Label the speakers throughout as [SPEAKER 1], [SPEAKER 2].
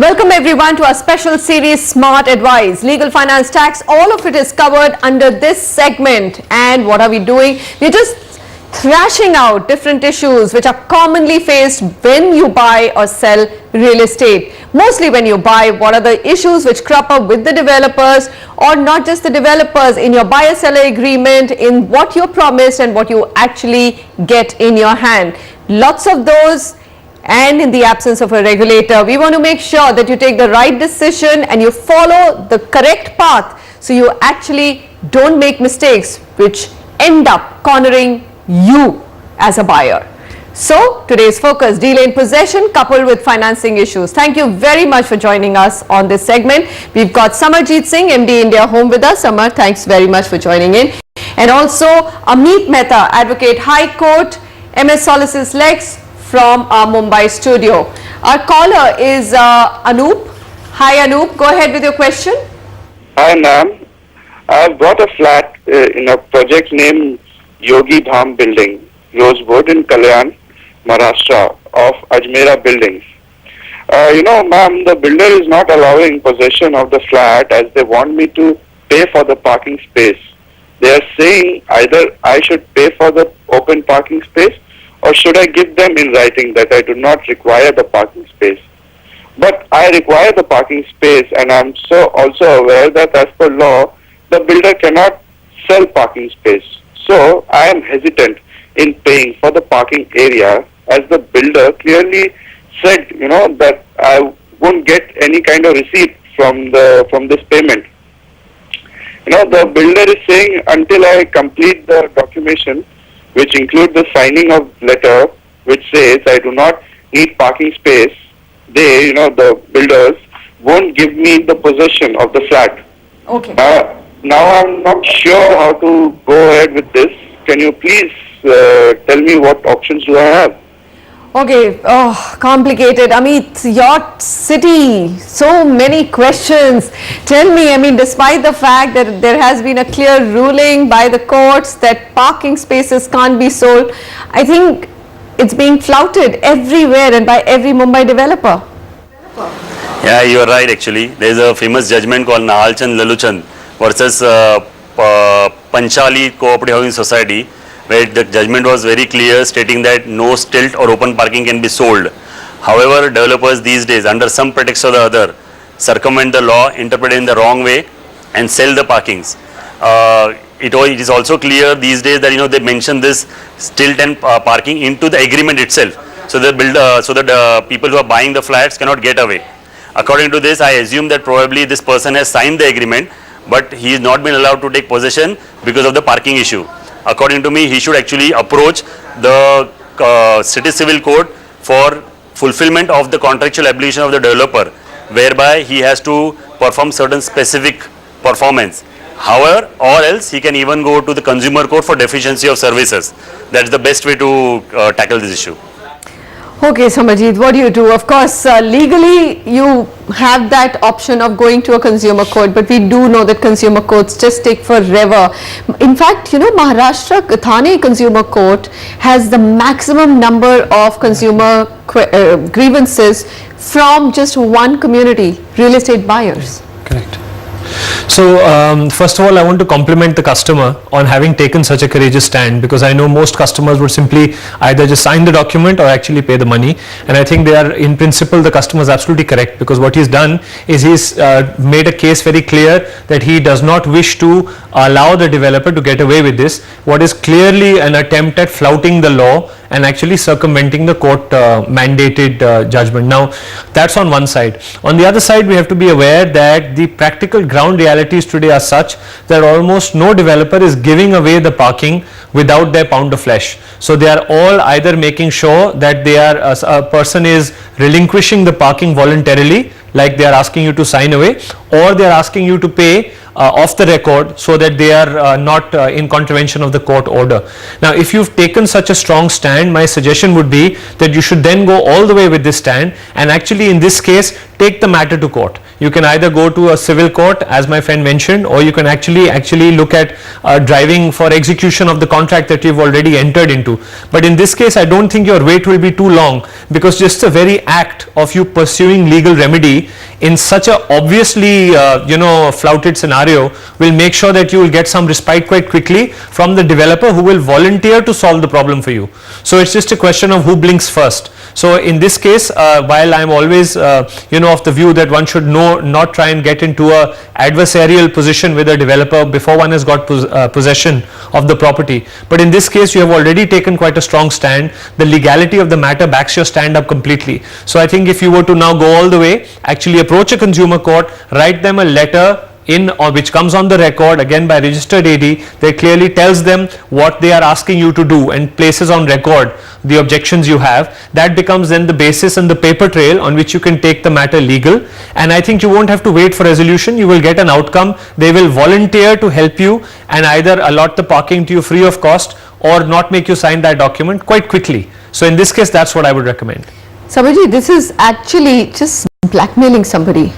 [SPEAKER 1] Welcome everyone to our special series Smart Advice. Legal, finance, tax, all of it is covered under this segment. And what are we doing? We're just thrashing out different issues which are commonly faced when you buy or sell real estate. Mostly when you buy, what are the issues which crop up with the developers, or not just the developers, in your buyer-seller agreement, in what you're promised and what you actually get in your hand. Lots of those. And in the absence of a regulator, we want to make sure that you take the right decision and you follow the correct path, so you actually don't make mistakes which end up cornering you as a buyer. So today's focus, deal in possession coupled with financing issues. Thank you very much for joining us on this segment. We've got Samarjit Singh, MD India Home, with us. Samar, thanks very much for joining in. And also Amit Mehta, Advocate High Court, MS Solicitors Lex, from our Mumbai studio. Our caller is Anup. Hi Anup, go ahead with your question.
[SPEAKER 2] Hi ma'am, I've bought a flat in a project named Yogi Dham Building, Rosewood in Kalyan, Maharashtra, of Ajmera Buildings. Ma'am, the builder is not allowing possession of the flat as they want me to pay for the parking space. They are saying either I should pay for the open parking space, or should I give them in writing that I do not require the parking space? But I require the parking space, and I am also aware that as per law, the builder cannot sell parking space. So I am hesitant in paying for the parking area, as the builder clearly said, that I won't get any kind of receipt from this payment. The builder is saying until I complete the documentation, which include the signing of letter which says I do not need parking space, they, the builders, won't give me the possession of the flat.
[SPEAKER 1] Okay.
[SPEAKER 2] Now I'm not sure how to go ahead with this. Can you please tell me what options do I have?
[SPEAKER 1] Okay, complicated. Amit, your city, so many questions. Tell me, despite the fact that there has been a clear ruling by the courts that parking spaces can't be sold, I think it's being flouted everywhere and by every Mumbai developer.
[SPEAKER 3] Yeah, you are right actually. There is a famous judgment called Nahalchand Laluchand versus Panchali Cooperative Housing Society, where the judgment was very clear, stating that no stilt or open parking can be sold. However, developers these days, under some pretext or the other, circumvent the law, interpret it in the wrong way, and sell the parkings. It is also clear these days that they mention this stilt and parking into the agreement itself, so the people who are buying the flats cannot get away. According to this, I assume that probably this person has signed the agreement, but he has not been allowed to take possession because of the parking issue. According to me, he should actually approach the city civil court for fulfillment of the contractual obligation of the developer, whereby he has to perform certain specific performance. However, or else he can even go to the consumer court for deficiency of services. That's the best way to tackle this issue.
[SPEAKER 1] Okay, Samarjit, what do you do? Of course, legally you have that option of going to a consumer court, but we do know that consumer courts just take forever. In fact, Maharashtra Thane Consumer Court has the maximum number of consumer grievances from just one community, real estate buyers.
[SPEAKER 4] Correct. So first of all, I want to compliment the customer on having taken such a courageous stand, because I know most customers would simply either just sign the document or actually pay the money, and I think they are, in principle, the customer is absolutely correct, because what he's done is he's made a case very clear that he does not wish to allow the developer to get away with this, what is clearly an attempt at flouting the law and actually circumventing the court mandated judgment. Now that's on one side. On the other side, we have to be aware that the practical ground realities today are such that almost no developer is giving away the parking without their pound of flesh. So they are all either making sure that they are a person is relinquishing the parking voluntarily, like they are asking you to sign away, or they are asking you to pay off the record, so that they are not in contravention of the court order. Now, if you've taken such a strong stand, my suggestion would be that you should then go all the way with this stand, and actually in this case take the matter to court. You can either go to a civil court, as my friend mentioned, or you can actually look at driving for execution of the contract that you've already entered into. But in this case, I don't think your wait will be too long, because just the very act of you pursuing legal remedy property in such a obviously flouted scenario will make sure that you will get some respite quite quickly from the developer who will volunteer to solve the problem for you. So it's just a question of who blinks first. So in this case, while I'm always of the view that one should not try and get into a adversarial position with a developer before one has got possession of the property, but in this case you have already taken quite a strong stand. The legality of the matter backs your stand up completely. So I think if you were to now go all the way, actually approach a consumer court, write them a letter which comes on the record again by registered AD, that clearly tells them what they are asking you to do and places on record the objections you have. That becomes then the basis and the paper trail on which you can take the matter legal, and I think you won't have to wait for resolution. You will get an outcome. They will volunteer to help you and either allot the parking to you free of cost or not make you sign that document quite quickly. So in this case, that's what I would recommend.
[SPEAKER 1] Samarjit, this is actually just blackmailing somebody.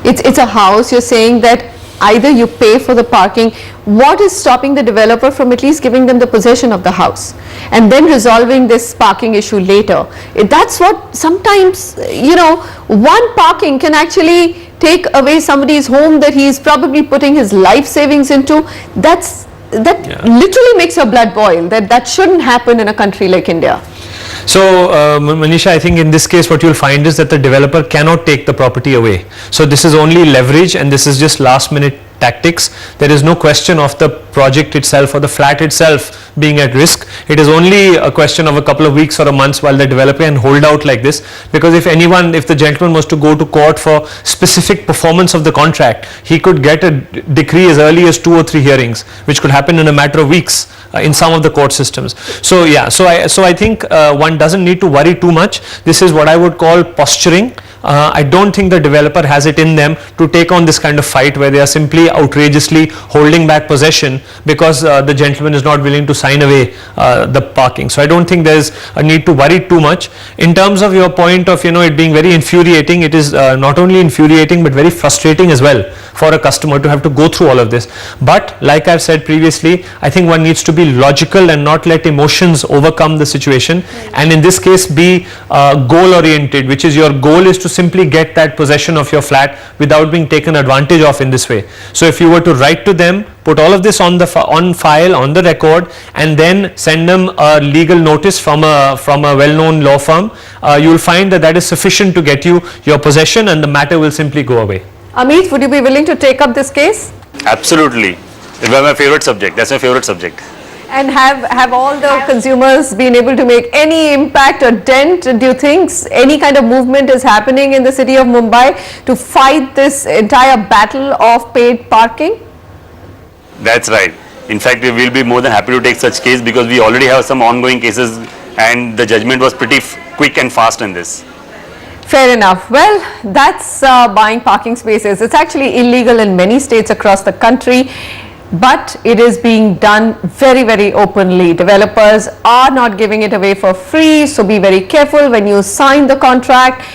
[SPEAKER 1] It's a house. You're saying that either you pay for the parking. What is stopping the developer from at least giving them the possession of the house and then resolving this parking issue later? That's what sometimes, one parking can actually take away somebody's home that he is probably putting his life savings into. That literally makes your blood boil. That shouldn't happen in a country like India.
[SPEAKER 4] So Manisha, I think in this case what you'll find is that the developer cannot take the property away. So this is only leverage and this is just last minute tactics. There is no question of the project itself or the flat itself being at risk. It is only a question of a couple of weeks or a month while the developer can hold out like this, because if the gentleman was to go to court for specific performance of the contract, he could get a decree as early as 2 or 3 hearings, which could happen in a matter of weeks in some of the court systems. So I think one doesn't need to worry too much. This is what I would call posturing. I don't think the developer has it in them to take on this kind of fight where they are simply outrageously holding back possession because the gentleman is not willing to sign away the parking. So I don't think there is a need to worry too much. In terms of your point of it being very infuriating, it is not only infuriating but very frustrating as well for a customer to have to go through all of this. But like I've said previously, I think one needs to be logical and not let emotions overcome the situation, and in this case be goal oriented, which is your goal is to simply get that possession of your flat without being taken advantage of in this way. So if you were to write to them, put all of this on file, on the record, and then send them a legal notice from a well-known law firm, you will find that is sufficient to get you your possession and the matter will simply go away.
[SPEAKER 1] Amit, would you be willing to take up this case?
[SPEAKER 3] Absolutely. It was my favorite subject. That's my favorite subject.
[SPEAKER 1] And have all the consumers been able to make any impact or dent? Do you think any kind of movement is happening in the city of Mumbai to fight this entire battle of paid parking?
[SPEAKER 3] That's right. In fact, we will be more than happy to take such case because we already have some ongoing cases and the judgment was pretty quick and fast in this.
[SPEAKER 1] Fair enough. Well, that's buying parking spaces. It's actually illegal in many states across the country, but it is being done very, very openly. Developers are not giving it away for free, so be very careful when you sign the contract.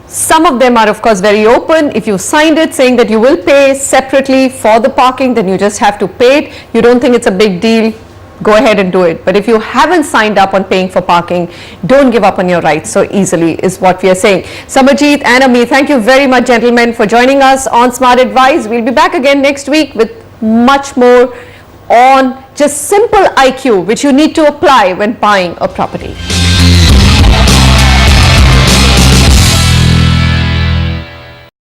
[SPEAKER 1] Some of them are of course very open. If you signed it saying that you will pay separately for the parking, then you just have to pay it. You don't think it's a big deal, go ahead and do it. But if you haven't signed up on paying for parking, don't give up on your rights so easily is what we are saying. Samarjit and Amit, thank you very much gentlemen for joining us on Smart Advice. We'll be back again next week with much more on just simple IQ which you need to apply when buying a property.